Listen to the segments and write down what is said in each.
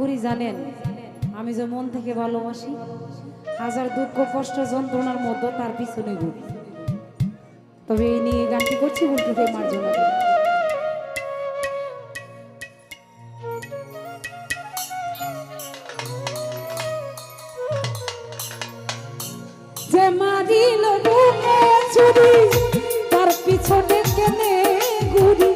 করি জানেন? আমি যে মন থেকে ভালোবাসি, হাজার দুঃখ কষ্ট যন্ত্রণার মধ্যে তার পিছনে ঘুরি। তবে এই নিয়ে গানটি করছি উল্টে মার্জনা করে। যে মারিল বুকে ছুরি তার পিছনে কেনে ঘুরি,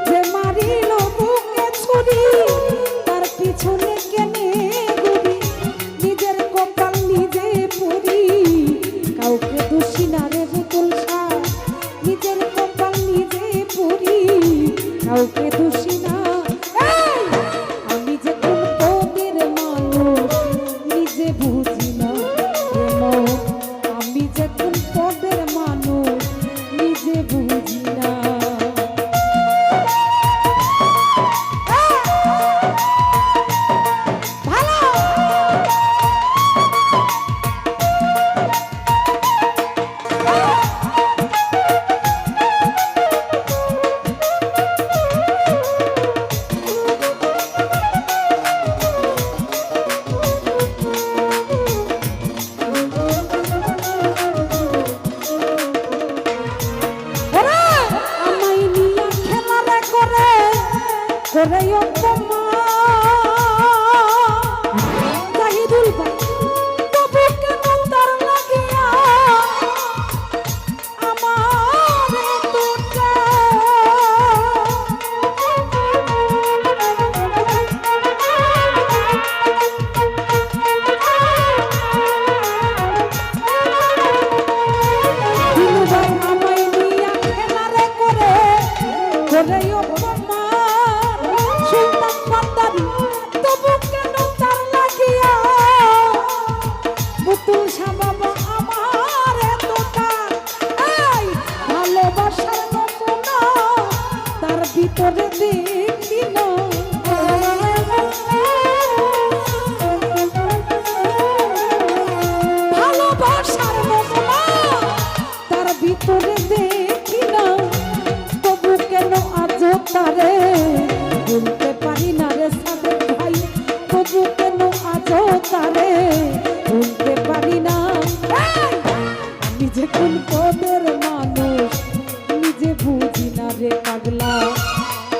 যে মারিল বুকে ছুরি তার পিছনে কেনে ঘুরি, নিজের কপাল নিজে পড়ি কাউকে দোষী না রে পুতুল শাহ, নিজের কপাল নিজে পড়ি কাউকে দোষী না। আমি যে কোন পদের মানুষ নিজে বুঝি না, আমি যে কোন পদের মানুষ নিজে বুঝি না। করে অপমান জাহিদুল ভাই তবু কেন তার লাগিয়া আমার এতটা দিলু ভাই আমায় নিয়া খেলারে করে অপমান সুলতান বান্দারি তবু কেন তার লাগিয়া পুতুল শাহ বাবা আমার এতটা এই ভালোবাসার নমুনা তার ভিতরে দেখি না। ভালোবাসার নমুনা তার ভিতরে দেখি না, তবু কেন আজ তারে ভুলতে পারি না রে সাদেক ভাই, তবু কেন আজ তারে ভুলতে পারি না। আমি যে কোন পদের মানুষ নিজে বুঝি না রে পাগলা,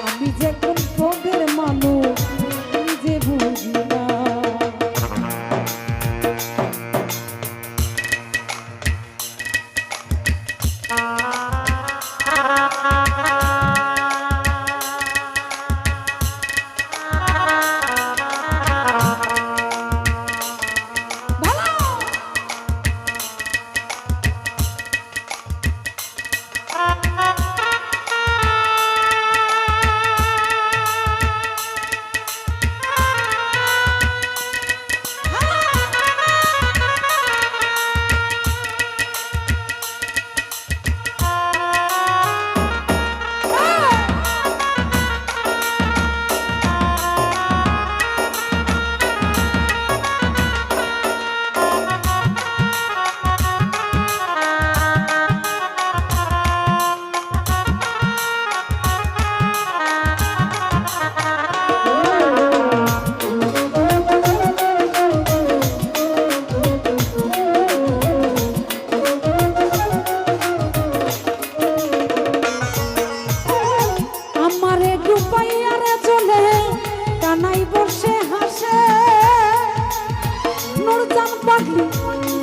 আমি যে কোন পদের মানুষ নিজে বুঝি না।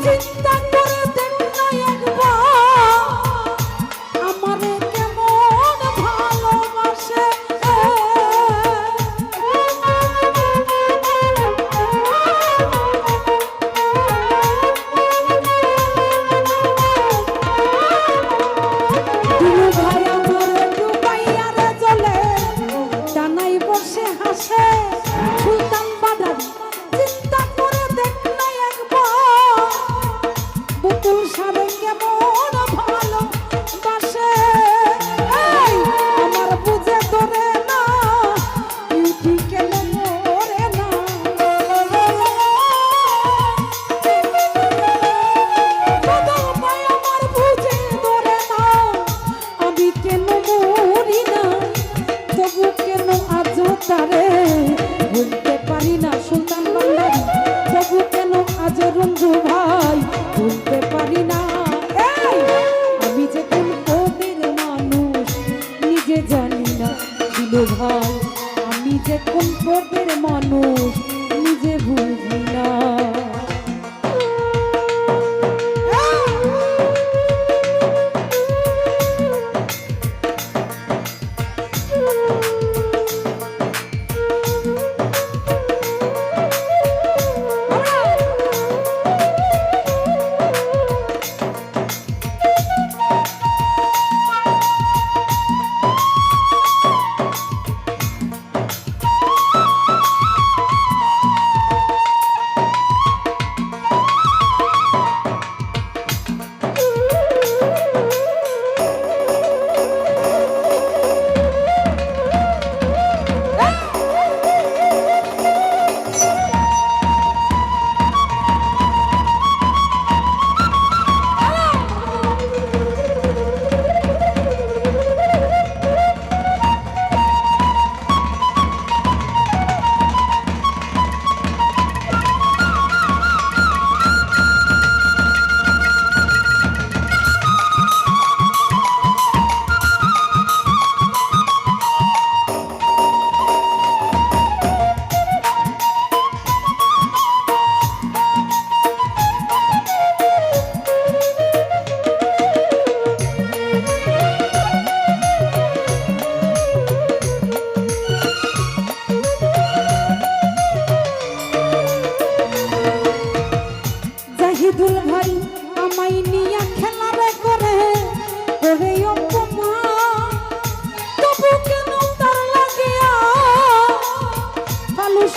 চিন্তা করে দেখ না একবার আমারে কেমন ভালোবাসে। দিলু ভাই আমার ডুবাইয়া রে জ্বলে ডানাই বসে হাসে, সুলতান বাদারি চিন্তা করে দেখ না একবার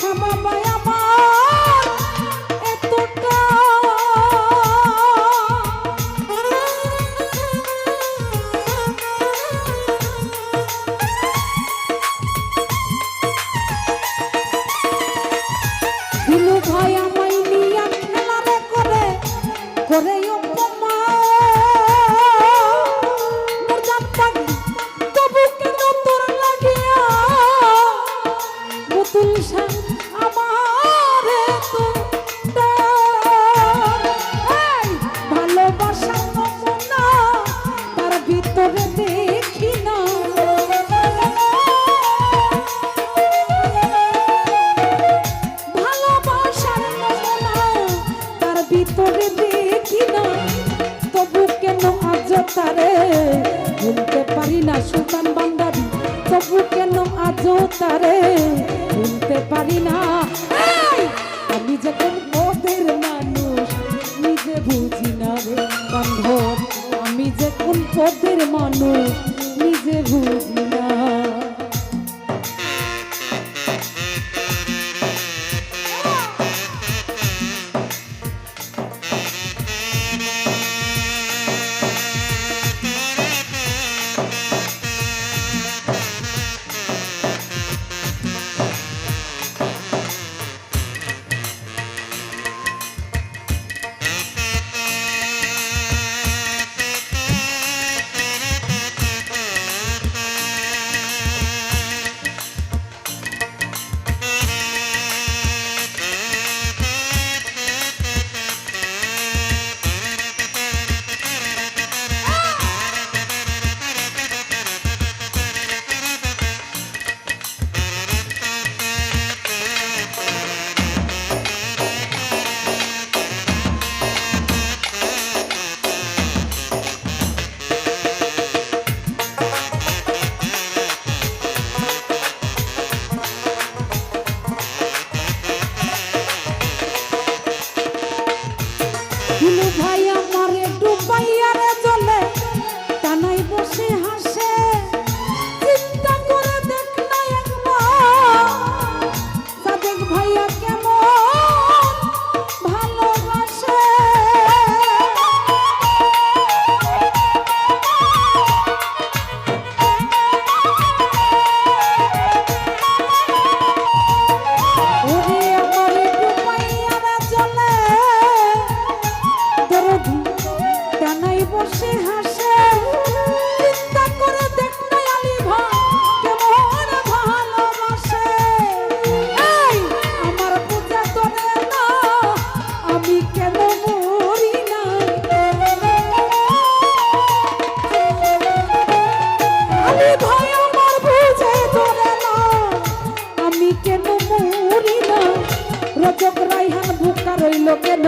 কথা বাবাই আমার এতটা দিলু ভাই আমায় নিয়া খেলারে করে করে ভিতরে দেখি না তবু কেন আজ তারে ভুলতে পারি না সুলতান বান্দারি তবু কেন আজ তারে ভুলতে পারি না আমি যে কোন পদের মানুষ নিজে বুঝি না রে বান্ধব আমি যে কোন পদের মানুষ নিজে বুঝি না দিলু ভাই আমারে ডুবাইয়া রে জলে টানাই বসে হাসে চিন্তা করে দেখ না একবার সাদেক ভাইয়া কেমন ভালোবাসে ওরে আমারে ডুবাইয়া রে জলে টানাই বসে হাসে চিন্তা করে দেখ না আলী ভাই কেমন ভালোবাসে এই আমার পূজা করে না আমি কেন মরি না আলী ভাই আমার পূজা করে না আমি কেন মরি না রজক রাইহান বুকা রইল কেন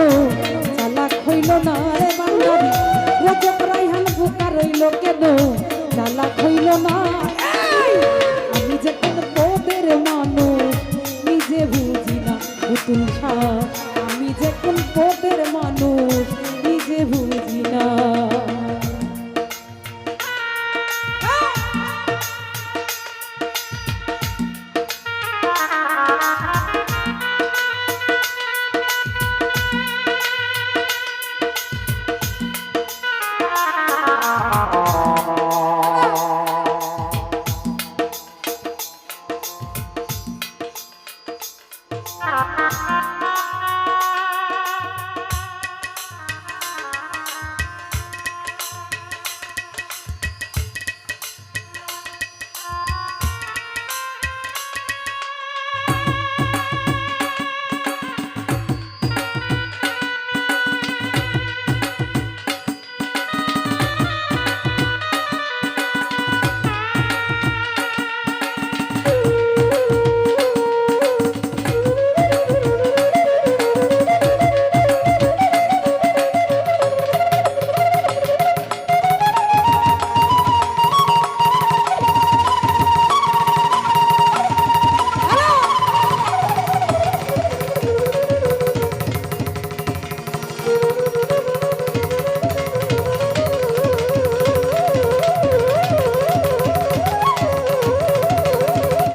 চালাক হইল না রে বান্ধবী রজক রাইহান বুকা রইল কেন চালাক হইল না আমি যে কোন পদের মানুষ নিজে বুঝি না পুতুল আমি যে কোন পদের মানুষ নিজে বুঝি না Ah